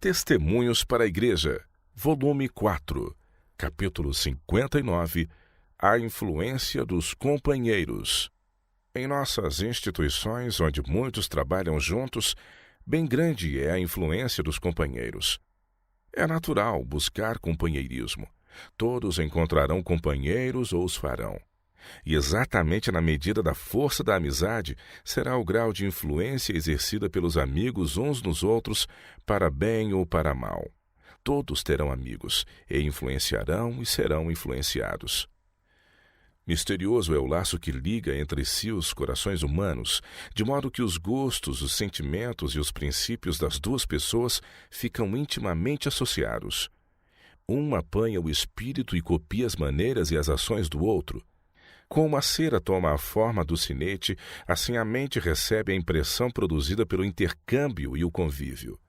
Testemunhos para a Igreja, volume 4, capítulo 59, A influência dos companheiros. Em nossas instituições, onde muitos trabalham juntos, bem grande é a influência dos companheiros. É natural buscar companheirismo. Todos encontrarão companheiros ou os farão. E exatamente na medida da força da amizade será o grau de influência exercida pelos amigos uns nos outros, para bem ou para mal. Todos terão amigos, e influenciarão e serão influenciados. Misterioso é o laço que liga entre si os corações humanos, de modo que os gostos, os sentimentos e os princípios das duas pessoas ficam intimamente associados. Um apanha o espírito e copia as maneiras e as ações do outro. Como a cera toma a forma do sinete, assim a mente recebe a impressão produzida pelo intercâmbio e o convívio.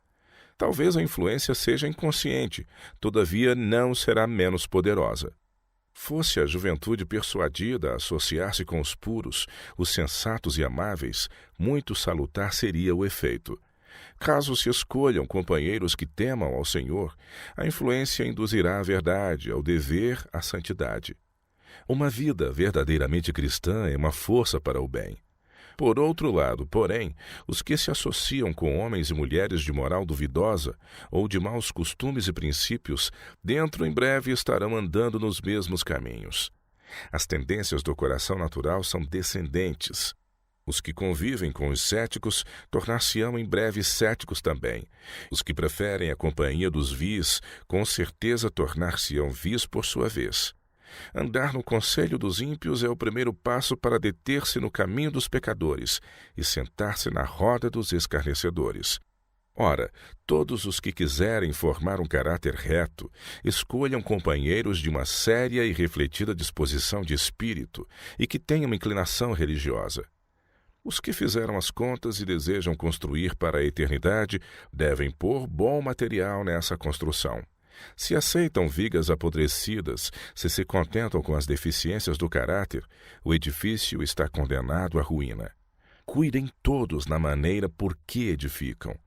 Talvez a influência seja inconsciente, todavia não será menos poderosa. Fosse a juventude persuadida a associar-se com os puros, os sensatos e amáveis, muito salutar seria o efeito. Caso se escolham companheiros que temam ao Senhor, a influência induzirá à verdade, ao dever, à santidade. Uma vida verdadeiramente cristã é uma força para o bem. Por outro lado, porém, os que se associam com homens e mulheres de moral duvidosa ou de maus costumes e princípios, dentro em breve estarão andando nos mesmos caminhos. As tendências do coração natural são descendentes. Os que convivem com os céticos tornar-se-ão em breve céticos também. Os que preferem a companhia dos vis, com certeza tornar-se-ão vis por sua vez. Andar no conselho dos ímpios é o primeiro passo para deter-se no caminho dos pecadores e sentar-se na roda dos escarnecedores. Ora, todos os que quiserem formar um caráter reto, escolham companheiros de uma séria e refletida disposição de espírito e que tenham inclinação religiosa. Os que fizeram as contas e desejam construir para a eternidade devem pôr bom material nessa construção. Se aceitam vigas apodrecidas, se contentam com as deficiências do caráter, o edifício está condenado à ruína. Cuidem todos na maneira por que edificam.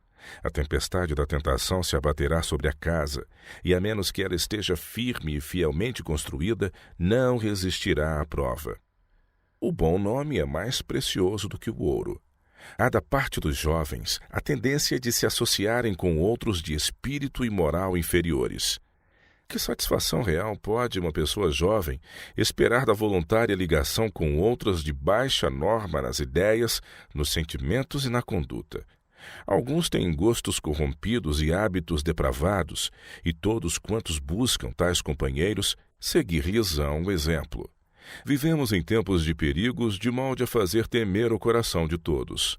A tempestade da tentação se abaterá sobre a casa, e a menos que ela esteja firme e fielmente construída, não resistirá à prova. O bom nome é mais precioso do que o ouro. Há da parte dos jovens a tendência de se associarem com outros de espírito e moral inferiores. Que satisfação real pode uma pessoa jovem esperar da voluntária ligação com outras de baixa norma nas ideias, nos sentimentos e na conduta? Alguns têm gostos corrompidos e hábitos depravados, e todos quantos buscam tais companheiros, seguir-lhes-ão o exemplo. Vivemos em tempos de perigos de molde a fazer temer o coração de todos.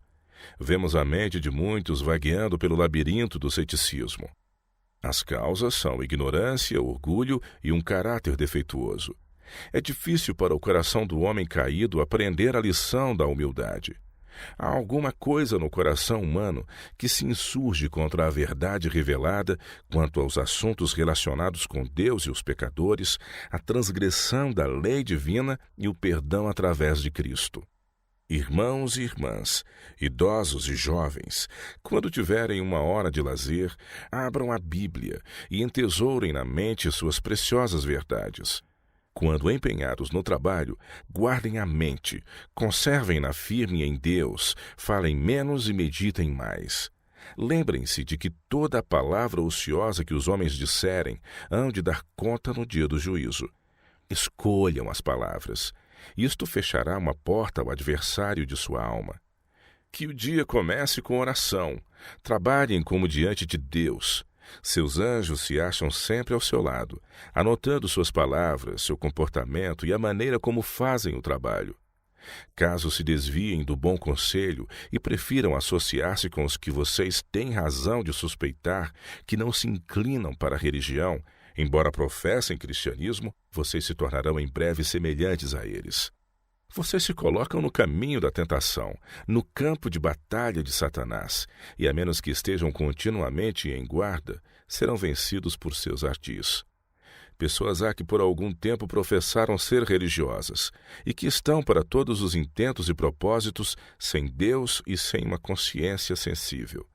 Vemos a mente de muitos vagueando pelo labirinto do ceticismo. As causas são ignorância, orgulho e um caráter defeituoso. É difícil para o coração do homem caído aprender a lição da humildade. Há alguma coisa no coração humano que se insurge contra a verdade revelada quanto aos assuntos relacionados com Deus e os pecadores, a transgressão da lei divina e o perdão através de Cristo. Irmãos e irmãs, idosos e jovens, quando tiverem uma hora de lazer, abram a Bíblia e entesourem na mente suas preciosas verdades. Quando empenhados no trabalho, guardem a mente, conservem-na firme em Deus, falem menos e meditem mais. Lembrem-se de que toda a palavra ociosa que os homens disserem hão de dar conta no dia do juízo. Escolham as palavras. Isto fechará uma porta ao adversário de sua alma. Que o dia comece com oração. Trabalhem como diante de Deus. Seus anjos se acham sempre ao seu lado, anotando suas palavras, seu comportamento e a maneira como fazem o trabalho. Caso se desviem do bom conselho e prefiram associar-se com os que vocês têm razão de suspeitar que não se inclinam para a religião, embora professem cristianismo, vocês se tornarão em breve semelhantes a eles. Vocês se colocam no caminho da tentação, no campo de batalha de Satanás, e a menos que estejam continuamente em guarda, serão vencidos por seus ardis. Pessoas há que por algum tempo professaram ser religiosas, e que estão para todos os intentos e propósitos sem Deus e sem uma consciência sensível.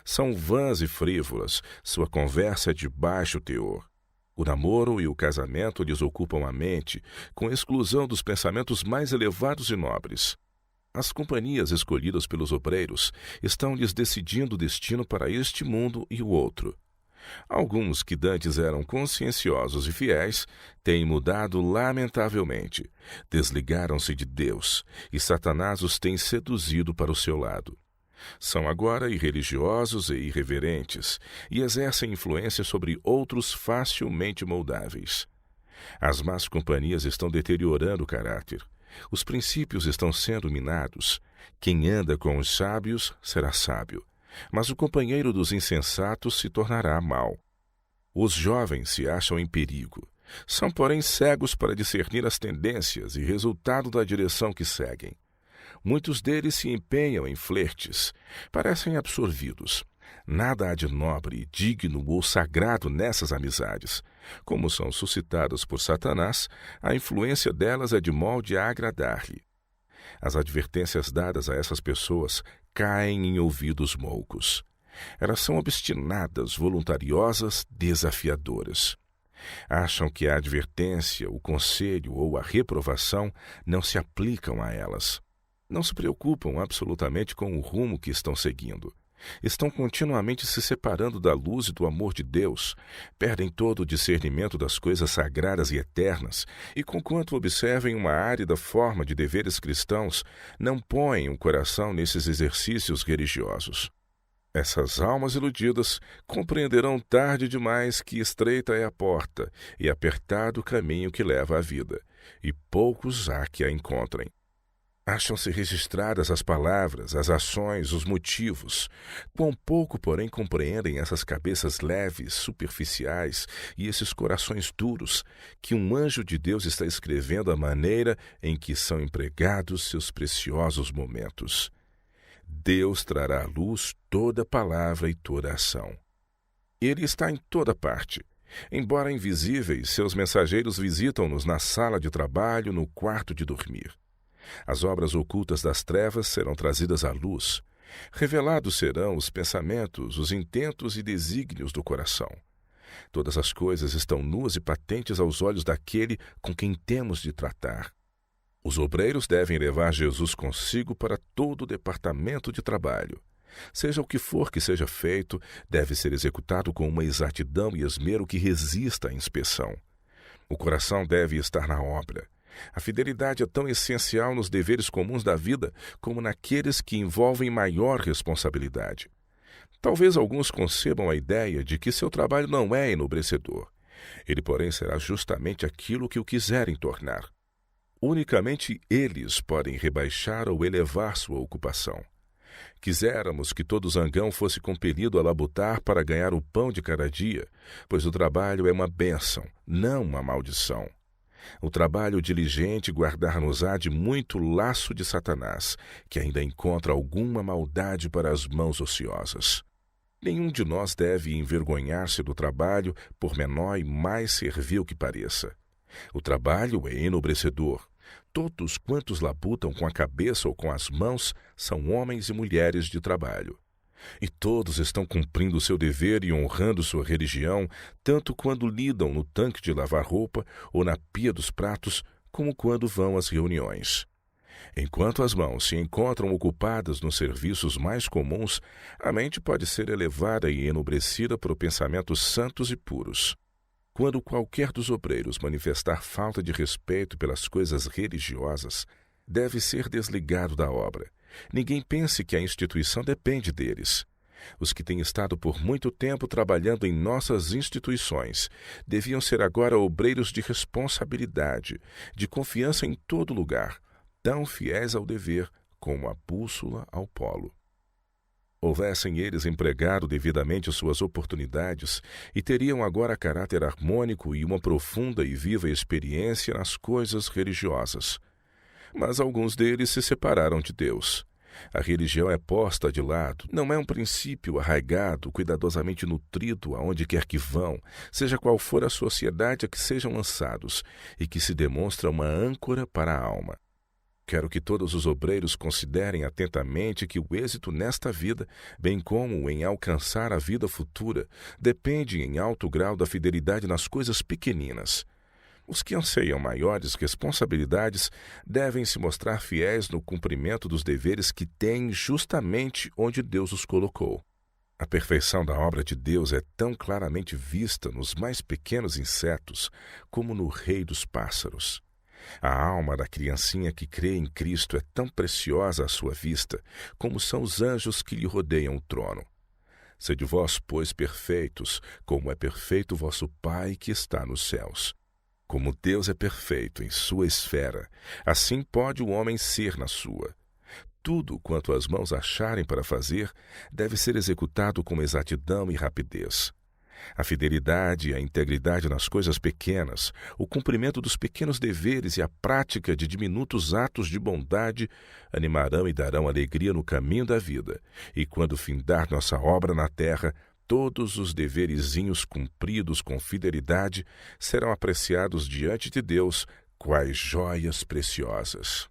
São vãs e frívolas, sua conversa é de baixo teor. O namoro e o casamento lhes ocupam a mente, com exclusão dos pensamentos mais elevados e nobres. As companhias escolhidas pelos obreiros estão lhes decidindo o destino para este mundo e o outro. Alguns que dantes eram conscienciosos e fiéis têm mudado lamentavelmente, desligaram-se de Deus e Satanás os tem seduzido para o seu lado. São agora irreligiosos e irreverentes e exercem influência sobre outros facilmente moldáveis. As más companhias estão deteriorando o caráter. Os princípios estão sendo minados. Quem anda com os sábios será sábio, mas o companheiro dos insensatos se tornará mau. Os jovens se acham em perigo. São, porém, cegos para discernir as tendências e resultado da direção que seguem. Muitos deles se empenham em flertes, parecem absorvidos. Nada há de nobre, digno ou sagrado nessas amizades. Como são suscitadas por Satanás, a influência delas é de molde a agradar-lhe. As advertências dadas a essas pessoas caem em ouvidos moucos. Elas são obstinadas, voluntariosas, desafiadoras. Acham que a advertência, o conselho ou a reprovação não se aplicam a elas. Não se preocupam absolutamente com o rumo que estão seguindo. Estão continuamente se separando da luz e do amor de Deus, perdem todo o discernimento das coisas sagradas e eternas, e conquanto observem uma árida forma de deveres cristãos, não põem o coração nesses exercícios religiosos. Essas almas iludidas compreenderão tarde demais que estreita é a porta e apertado o caminho que leva à vida, e poucos há que a encontrem. Acham-se registradas as palavras, as ações, os motivos. Quão pouco, porém, compreendem essas cabeças leves, superficiais e esses corações duros, que um anjo de Deus está escrevendo a maneira em que são empregados seus preciosos momentos. Deus trará à luz toda palavra e toda ação. Ele está em toda parte. Embora invisíveis, seus mensageiros visitam-nos na sala de trabalho, no quarto de dormir. As obras ocultas das trevas serão trazidas à luz. Revelados serão os pensamentos, os intentos e desígnios do coração. Todas as coisas estão nuas e patentes aos olhos daquele com quem temos de tratar. Os obreiros devem levar Jesus consigo para todo o departamento de trabalho. Seja o que for que seja feito, deve ser executado com uma exatidão e esmero que resista à inspeção. O coração deve estar na obra. A fidelidade é tão essencial nos deveres comuns da vida como naqueles que envolvem maior responsabilidade. Talvez alguns concebam a ideia de que seu trabalho não é enobrecedor. Ele, porém, será justamente aquilo que o quiserem tornar. Unicamente eles podem rebaixar ou elevar sua ocupação. Quiséramos que todo zangão fosse compelido a labutar para ganhar o pão de cada dia, pois o trabalho é uma bênção, não uma maldição. O trabalho diligente guardar-nos-á de muito laço de Satanás, que ainda encontra alguma maldade para as mãos ociosas. Nenhum de nós deve envergonhar-se do trabalho, por menor e mais servil que pareça. O trabalho é enobrecedor. Todos quantos labutam com a cabeça ou com as mãos são homens e mulheres de trabalho. E todos estão cumprindo seu dever e honrando sua religião, tanto quando lidam no tanque de lavar roupa ou na pia dos pratos, como quando vão às reuniões. Enquanto as mãos se encontram ocupadas nos serviços mais comuns, a mente pode ser elevada e enobrecida por pensamentos santos e puros. Quando qualquer dos obreiros manifestar falta de respeito pelas coisas religiosas, deve ser desligado da obra. Ninguém pense que a instituição depende deles. Os que têm estado por muito tempo trabalhando em nossas instituições deviam ser agora obreiros de responsabilidade, de confiança em todo lugar, tão fiéis ao dever como a bússola ao polo. Houvessem eles empregado devidamente suas oportunidades e teriam agora caráter harmônico e uma profunda e viva experiência nas coisas religiosas. Mas alguns deles se separaram de Deus. A religião é posta de lado, não é um princípio arraigado, cuidadosamente nutrido aonde quer que vão, seja qual for a sociedade a que sejam lançados, e que se demonstra uma âncora para a alma. Quero que todos os obreiros considerem atentamente que o êxito nesta vida, bem como em alcançar a vida futura, depende em alto grau da fidelidade nas coisas pequeninas. Os que anseiam maiores responsabilidades devem se mostrar fiéis no cumprimento dos deveres que têm justamente onde Deus os colocou. A perfeição da obra de Deus é tão claramente vista nos mais pequenos insetos como no rei dos pássaros. A alma da criancinha que crê em Cristo é tão preciosa à sua vista como são os anjos que lhe rodeiam o trono. Sede vós, pois, perfeitos, como é perfeito vosso Pai que está nos céus. Como Deus é perfeito em sua esfera, assim pode o homem ser na sua. Tudo quanto as mãos acharem para fazer deve ser executado com exatidão e rapidez. A fidelidade e a integridade nas coisas pequenas, o cumprimento dos pequenos deveres e a prática de diminutos atos de bondade animarão e darão alegria no caminho da vida. E quando findar nossa obra na terra, todos os deverezinhos cumpridos com fidelidade serão apreciados diante de Deus quais joias preciosas.